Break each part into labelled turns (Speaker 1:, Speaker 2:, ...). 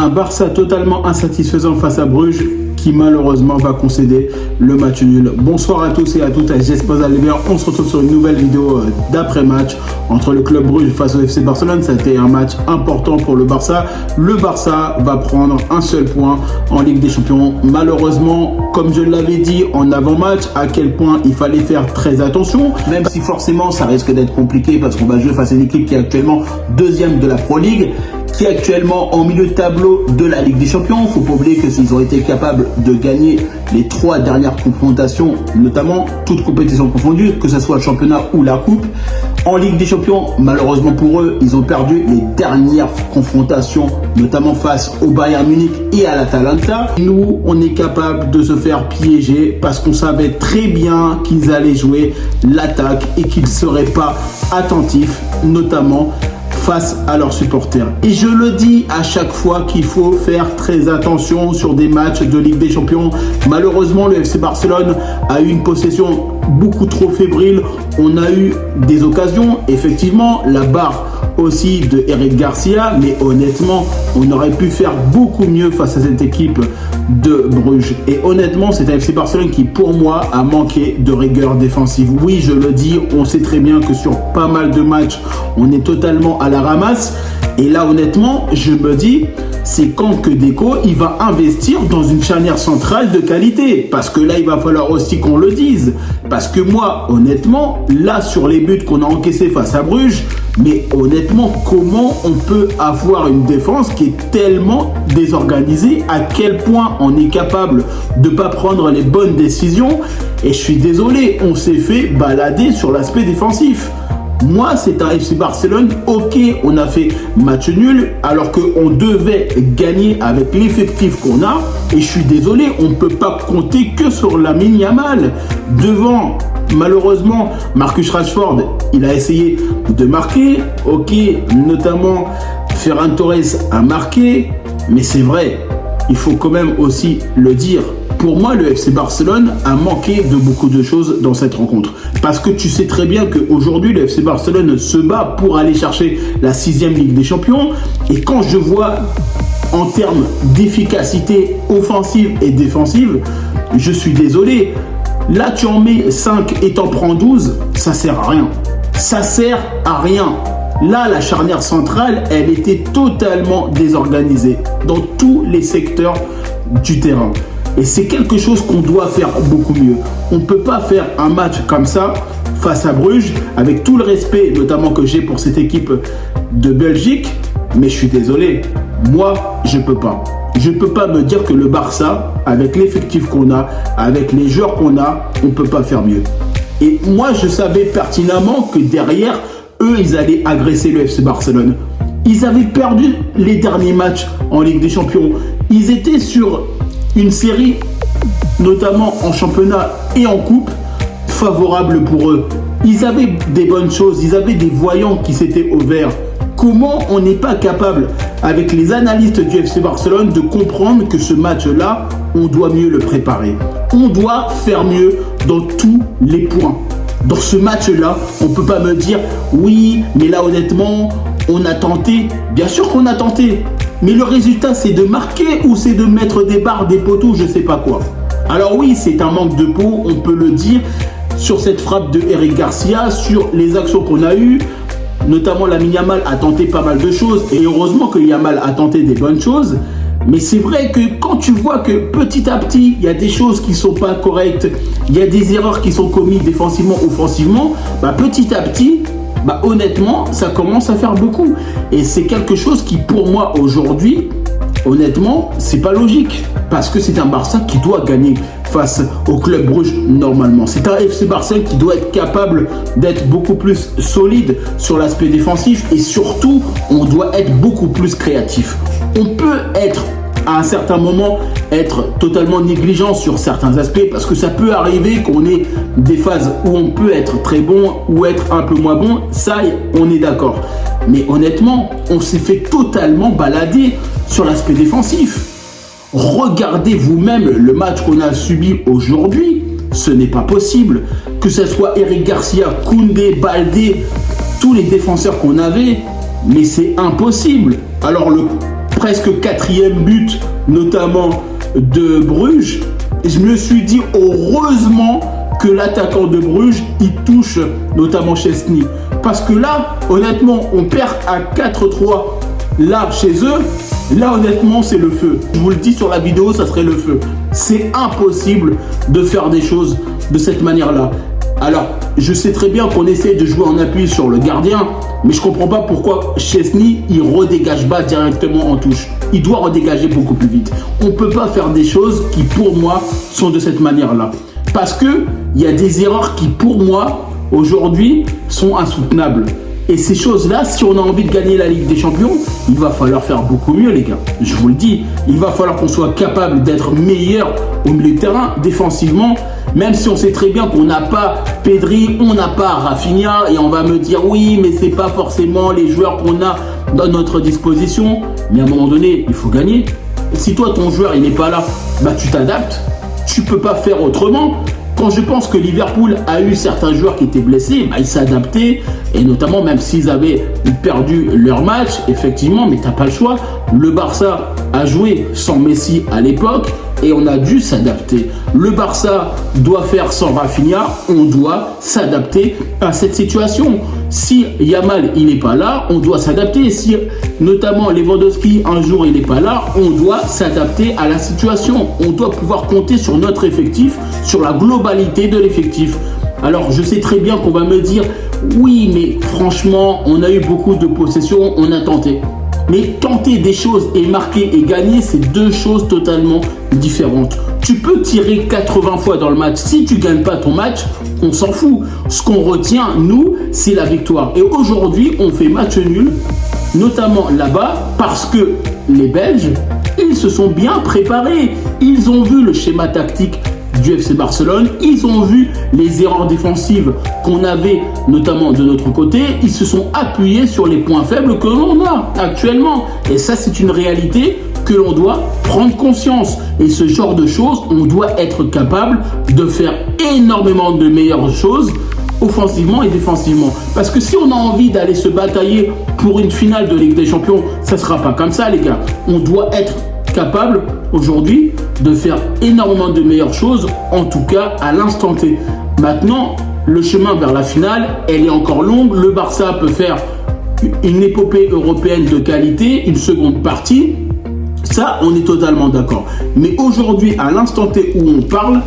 Speaker 1: Un Barça totalement insatisfaisant face à Bruges qui malheureusement va concéder le match nul. Bonsoir à tous et à toutes, j'espère que vous allez bien. On se retrouve sur une nouvelle vidéo d'après-match entre le club Bruges face au FC Barcelone. Ça a été un match important pour le Barça. Le Barça va prendre un seul point en Ligue des Champions. Malheureusement, comme je l'avais dit en avant-match, à quel point il fallait faire très attention, même si forcément ça risque d'être compliqué parce qu'on va jouer face à une équipe qui est actuellement deuxième de la Pro League, qui est actuellement en milieu de tableau de la Ligue des Champions. Il ne faut pas oublier que s'ils ont été capables de gagner les 3 dernières confrontations, notamment toutes compétitions confondues, que ce soit le championnat ou la coupe, en Ligue des Champions, malheureusement pour eux, ils ont perdu les dernières confrontations, notamment face au Bayern Munich et à l'Atalanta. Nous, on est capable de se faire piéger parce qu'on savait très bien qu'ils allaient jouer l'attaque et qu'ils ne seraient pas attentifs, notamment face à leurs supporters. Et je le dis à chaque fois qu'il faut faire très attention sur des matchs de Ligue des Champions. Malheureusement, le FC Barcelone a eu une possession beaucoup trop fébrile. On a eu des occasions, effectivement, la barre aussi de Eric Garcia, mais honnêtement, on aurait pu faire beaucoup mieux face à cette équipe de Bruges. Et honnêtement, c'est un FC Barcelone qui, pour moi, a manqué de rigueur défensive. Oui, je le dis, on sait très bien que sur pas mal de matchs, on est totalement à la ramasse. Et là, honnêtement, je me dis, c'est quand que Deco, il va investir dans une charnière centrale de qualité. Parce que là, il va falloir aussi qu'on le dise. Parce que moi, honnêtement, là, sur les buts qu'on a encaissés face à Bruges, mais honnêtement, comment on peut avoir une défense qui est tellement désorganisée? À quel point on est capable de ne pas prendre les bonnes décisions? Et je suis désolé, on s'est fait balader sur l'aspect défensif. Moi, c'est un FC Barcelone, ok, on a fait match nul alors qu'on devait gagner avec l'effectif qu'on a. Et je suis désolé, on ne peut pas compter que sur Lamine Yamal. Devant, malheureusement, Marcus Rashford, il a essayé de marquer, ok, notamment Ferran Torres a marqué, mais c'est vrai, il faut quand même aussi le dire. Pour moi, le FC Barcelone a manqué de beaucoup de choses dans cette rencontre. Parce que tu sais très bien qu'aujourd'hui, le FC Barcelone se bat pour aller chercher la 6e Ligue des Champions. Et quand je vois en termes d'efficacité offensive et défensive, je suis désolé. Là, tu en mets 5 et t'en prends 12, ça sert à rien. Ça sert à rien. Là, la charnière centrale, elle était totalement désorganisée dans tous les secteurs du terrain. Et c'est quelque chose qu'on doit faire beaucoup mieux. On ne peut pas faire un match comme ça face à Bruges, avec tout le respect notamment que j'ai pour cette équipe de Belgique. Mais je suis désolé, moi, je ne peux pas. Je ne peux pas me dire que le Barça, avec l'effectif qu'on a, avec les joueurs qu'on a, on ne peut pas faire mieux. Et moi, je savais pertinemment que derrière, eux, ils allaient agresser le FC Barcelone. Ils avaient perdu les derniers matchs en Ligue des Champions. Ils étaient sur une série, notamment en championnat et en coupe, favorable pour eux. Ils avaient des bonnes choses, ils avaient des voyants qui s'étaient ouverts. Comment on n'est pas capable, avec les analystes du FC Barcelone, de comprendre que ce match-là, on doit mieux le préparer. On doit faire mieux dans tous les points. Dans ce match-là, on ne peut pas me dire « Oui, mais là honnêtement, on a tenté. » Bien sûr qu'on a tenté. Mais le résultat, c'est de marquer ou c'est de mettre des barres, des poteaux, je ne sais pas quoi. Alors oui, c'est un manque de peau, on peut le dire, sur cette frappe de Eric Garcia, sur les actions qu'on a eues. Notamment, Lamine Yamal a tenté pas mal de choses. Et heureusement que Yamal a tenté des bonnes choses. Mais c'est vrai que quand tu vois que petit à petit, il y a des choses qui ne sont pas correctes, il y a des erreurs qui sont commises défensivement, offensivement, petit à petit, honnêtement, ça commence à faire beaucoup. Et c'est quelque chose qui, pour moi, aujourd'hui, honnêtement, c'est pas logique. Parce que c'est un Barça qui doit gagner face au club Bruges normalement. C'est un FC Barcelone qui doit être capable d'être beaucoup plus solide sur l'aspect défensif. Et surtout, on doit être beaucoup plus créatif. On peut être à un certain moment être totalement négligent sur certains aspects parce que ça peut arriver qu'on ait des phases où on peut être très bon ou être un peu moins bon, ça on est d'accord. Mais honnêtement, on s'est fait totalement balader sur l'aspect défensif. Regardez vous-même le match qu'on a subi aujourd'hui, ce n'est pas possible. Que ce soit Eric Garcia, Koundé, Baldé, tous les défenseurs qu'on avait, mais c'est impossible. Alors le presque quatrième but, notamment de Bruges, je me suis dit heureusement que l'attaquant de Bruges, il touche notamment Szczęsny. Parce que là, honnêtement, on perd à 4-3 là chez eux. Là, honnêtement, c'est le feu. Je vous le dis sur la vidéo, ça serait le feu. C'est impossible de faire des choses de cette manière-là. Alors, je sais très bien qu'on essaie de jouer en appui sur le gardien, mais je comprends pas pourquoi Szczęsny, il redégage pas directement en touche. Il doit redégager beaucoup plus vite. On peut pas faire des choses qui, pour moi, sont de cette manière-là. Parce que il y a des erreurs qui, pour moi, aujourd'hui, sont insoutenables. Et ces choses-là, si on a envie de gagner la Ligue des Champions, il va falloir faire beaucoup mieux, les gars. Je vous le dis, il va falloir qu'on soit capable d'être meilleur au milieu de terrain, défensivement. Même si on sait très bien qu'on n'a pas Pedri, on n'a pas Rafinha, et on va me dire oui, mais c'est pas forcément les joueurs qu'on a dans notre disposition. Mais à un moment donné, il faut gagner. Si toi, ton joueur, il n'est pas là, bah tu t'adaptes. Tu peux pas faire autrement. Quand je pense que Liverpool a eu certains joueurs qui étaient blessés, bah, ils s'adaptaient. Et notamment, même s'ils avaient perdu leur match, effectivement, mais t'as pas le choix. Le Barça a joué sans Messi à l'époque et on a dû s'adapter. Le Barça doit faire sans Rafinha, on doit s'adapter à cette situation. Si Yamal il n'est pas là, on doit s'adapter. Si notamment Lewandowski un jour il n'est pas là, on doit s'adapter à la situation. On doit pouvoir compter sur notre effectif, sur la globalité de l'effectif. Alors je sais très bien qu'on va me dire oui mais franchement on a eu beaucoup de possessions, on a tenté. Mais tenter des choses et marquer et gagner, c'est deux choses totalement différentes. Tu peux tirer 80 fois dans le match. Si tu ne gagnes pas ton match, on s'en fout. Ce qu'on retient, nous, c'est la victoire. Et aujourd'hui, on fait match nul, notamment là-bas, parce que les Belges, ils se sont bien préparés. Ils ont vu le schéma tactique du FC Barcelone, ils ont vu les erreurs défensives qu'on avait notamment de notre côté, ils se sont appuyés sur les points faibles que l'on a actuellement. Et ça, c'est une réalité que l'on doit prendre conscience. Et ce genre de choses, on doit être capable de faire énormément de meilleures choses offensivement et défensivement. Parce que si on a envie d'aller se batailler pour une finale de Ligue des Champions, ça ne sera pas comme ça, les gars. On doit être capable aujourd'hui de faire énormément de meilleures choses, en tout cas à l'instant T. Maintenant, le chemin vers la finale, elle est encore longue. Le Barça peut faire une épopée européenne de qualité, une seconde partie. Ça, on est totalement d'accord. Mais aujourd'hui, à l'instant T où on parle,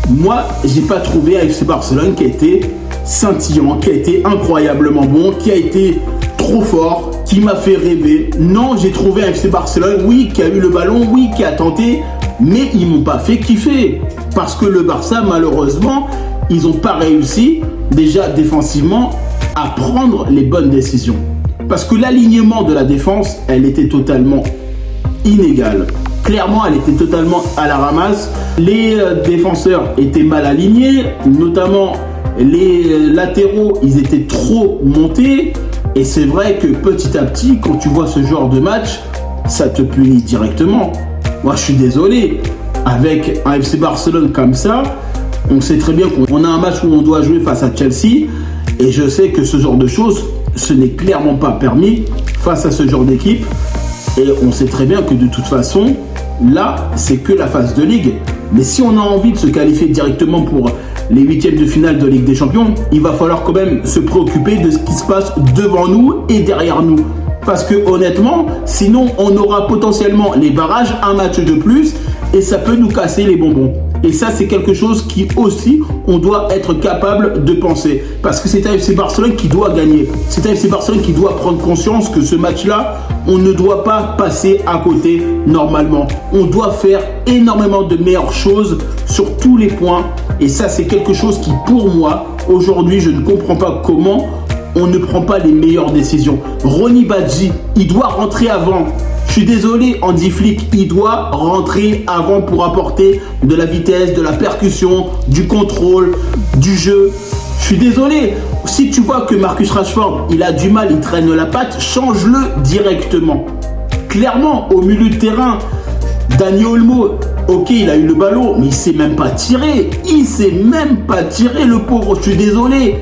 Speaker 1: moi, j'ai pas trouvé un FC Barcelone qui a été scintillant, qui a été incroyablement bon, qui a été trop fort, qui m'a fait rêver. Non, j'ai trouvé un FC Barcelone, oui, qui a eu le ballon, oui, qui a tenté, mais ils m'ont pas fait kiffer. Parce que le Barça, malheureusement, ils n'ont pas réussi, déjà défensivement, à prendre les bonnes décisions. Parce que l'alignement de la défense, elle était totalement inégale. Clairement, elle était totalement à la ramasse. Les défenseurs étaient mal alignés, notamment les latéraux, ils étaient trop montés. Et c'est vrai que petit à petit, quand tu vois ce genre de match, ça te punit directement. Moi, je suis désolé. Avec un FC Barcelone comme ça, on sait très bien qu'on a un match où on doit jouer face à Chelsea. Et je sais que ce genre de choses, ce n'est clairement pas permis face à ce genre d'équipe. Et on sait très bien que de toute façon, là, c'est que la phase de Ligue. Mais si on a envie de se qualifier directement pour les huitièmes de finale de Ligue des Champions, il va falloir quand même se préoccuper de ce qui se passe devant nous et derrière nous. Parce que honnêtement, sinon on aura potentiellement les barrages, un match de plus, et ça peut nous casser les bonbons. Et ça, c'est quelque chose qui aussi, on doit être capable de penser. Parce que c'est un FC Barcelone qui doit gagner. C'est un FC Barcelone qui doit prendre conscience que ce match-là, on ne doit pas passer à côté normalement. On doit faire énormément de meilleures choses sur tous les points. Et ça, c'est quelque chose qui, pour moi, aujourd'hui, je ne comprends pas comment on ne prend pas les meilleures décisions. Ronny Badji, il doit rentrer avant. Je suis désolé, Hansi Flick, il doit rentrer avant pour apporter de la vitesse, de la percussion, du contrôle, du jeu. Je suis désolé. Si tu vois que Marcus Rashford, il a du mal, il traîne la patte, change-le directement. Clairement, au milieu de terrain, Dani Olmo, ok, il a eu le ballon, mais il ne sait même pas tirer. Il ne sait même pas tirer, le pauvre. Je suis désolé.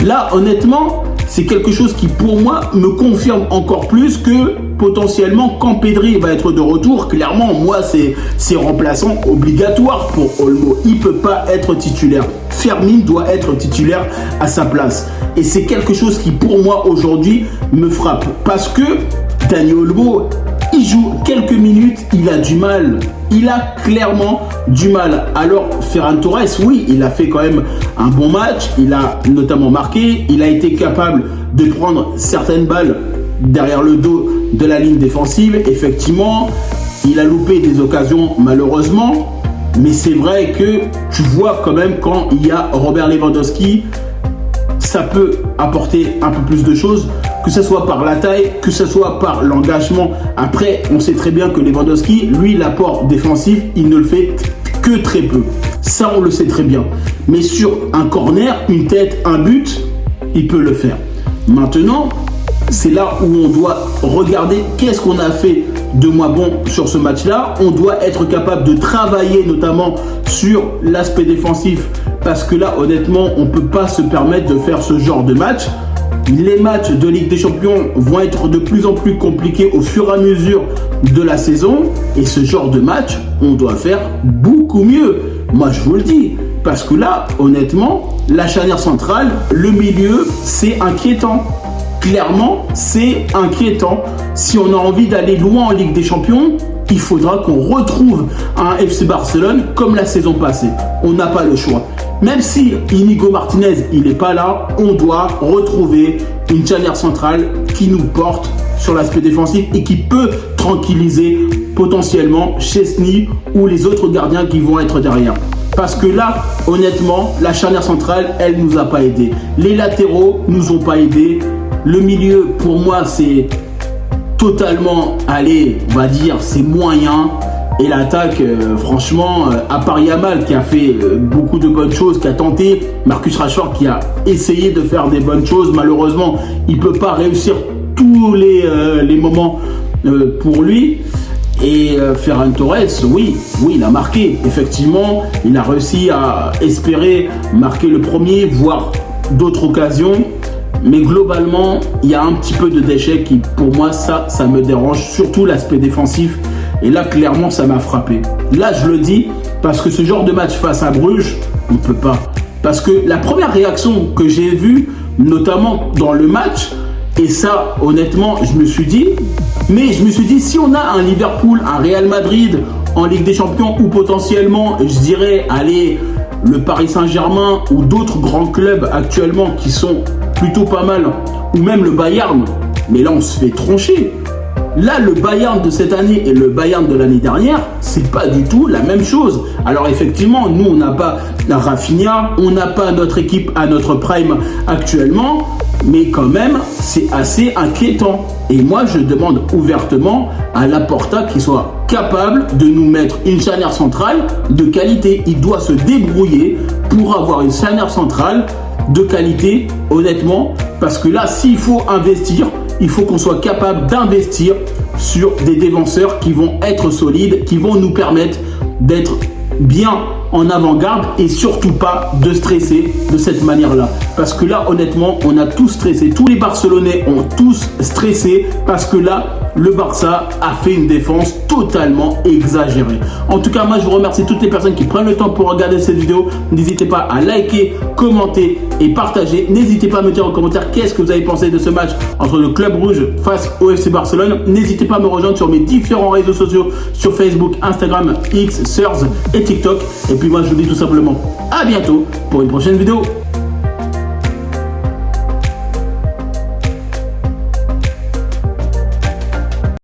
Speaker 1: Là, honnêtement, c'est quelque chose qui, pour moi, me confirme encore plus que potentiellement, quand Pedri va être de retour, clairement, moi, c'est remplaçant obligatoire pour Olmo. Il ne peut pas être titulaire. Fermin doit être titulaire à sa place. Et c'est quelque chose qui, pour moi, aujourd'hui, me frappe. Parce que Dani Olmo, il joue quelques minutes, il a du mal. Il a clairement du mal. Alors, Ferran Torres, oui, il a fait quand même un bon match. Il a notamment marqué. Il a été capable de prendre certaines balles derrière le dos de la ligne défensive. Effectivement, il a loupé des occasions, malheureusement. Mais c'est vrai que tu vois quand même quand il y a Robert Lewandowski, ça peut apporter un peu plus de choses, que ce soit par la taille, que ce soit par l'engagement. Après, on sait très bien que Lewandowski, lui, l'apport défensif, il ne le fait que très peu. Ça, on le sait très bien. Mais sur un corner, une tête, un but, il peut le faire. Maintenant, c'est là où on doit regarder qu'est-ce qu'on a fait de moins bon sur ce match-là. On doit être capable de travailler notamment sur l'aspect défensif parce que là, honnêtement, on ne peut pas se permettre de faire ce genre de match. Les matchs de Ligue des Champions vont être de plus en plus compliqués au fur et à mesure de la saison. Et ce genre de match, on doit faire beaucoup mieux. Moi, je vous le dis. Parce que là, honnêtement, la charnière centrale, le milieu, c'est inquiétant. Clairement, c'est inquiétant. Si on a envie d'aller loin en Ligue des Champions, il faudra qu'on retrouve un FC Barcelone comme la saison passée. On n'a pas le choix. Même si Inigo Martinez, il n'est pas là, on doit retrouver une charnière centrale qui nous porte sur l'aspect défensif et qui peut tranquilliser potentiellement Chesney ou les autres gardiens qui vont être derrière. Parce que là, honnêtement, la charnière centrale, elle ne nous a pas aidés. Les latéraux ne nous ont pas aidés. Le milieu, pour moi, c'est totalement, allez, on va dire, c'est moyen. Et l'attaque, franchement, à part Yamal qui a fait beaucoup de bonnes choses, qui a tenté, Marcus Rashford qui a essayé de faire des bonnes choses, malheureusement, il ne peut pas réussir tous les moments pour lui. Et Ferran Torres, oui, il a marqué. Effectivement, il a réussi à espérer marquer le premier, voire d'autres occasions. Mais globalement, il y a un petit peu de déchets qui, pour moi, ça me dérange. Surtout l'aspect défensif. Et là, clairement, ça m'a frappé. Là, je le dis, parce que ce genre de match face à Bruges, on ne peut pas. Parce que la première réaction que j'ai vue, notamment dans le match, et ça, honnêtement, je me suis dit, si on a un Liverpool, un Real Madrid en Ligue des Champions, ou potentiellement, je dirais, allez, le Paris Saint-Germain, ou d'autres grands clubs actuellement qui sont plutôt pas mal, ou même le Bayern, mais là, on se fait troncher. Là, le Bayern de cette année et le Bayern de l'année dernière, c'est pas du tout la même chose. Alors effectivement, nous, on n'a pas Rafinha, on n'a pas notre équipe à notre prime actuellement, mais quand même, c'est assez inquiétant. Et moi, je demande ouvertement à Laporta qu'il soit capable de nous mettre une charnière centrale de qualité. Il doit se débrouiller pour avoir une charnière centrale de qualité, honnêtement, parce que là, s'il faut investir, il faut qu'on soit capable d'investir sur des défenseurs qui vont être solides, qui vont nous permettre d'être bien en avant-garde et surtout pas de stresser de cette manière-là. Parce que là, honnêtement, on a tous stressé. Tous les Barcelonais ont tous stressé parce que là, le Barça a fait une défense totalement exagérée. En tout cas, moi, je vous remercie toutes les personnes qui prennent le temps pour regarder cette vidéo. N'hésitez pas à liker, commenter et partager. N'hésitez pas à me dire en commentaire qu'est-ce que vous avez pensé de ce match entre le Club Rouge face au FC Barcelone. N'hésitez pas à me rejoindre sur mes différents réseaux sociaux, sur Facebook, Instagram, X, Threads et TikTok. Et puis moi, je vous dis tout simplement à bientôt pour une prochaine vidéo.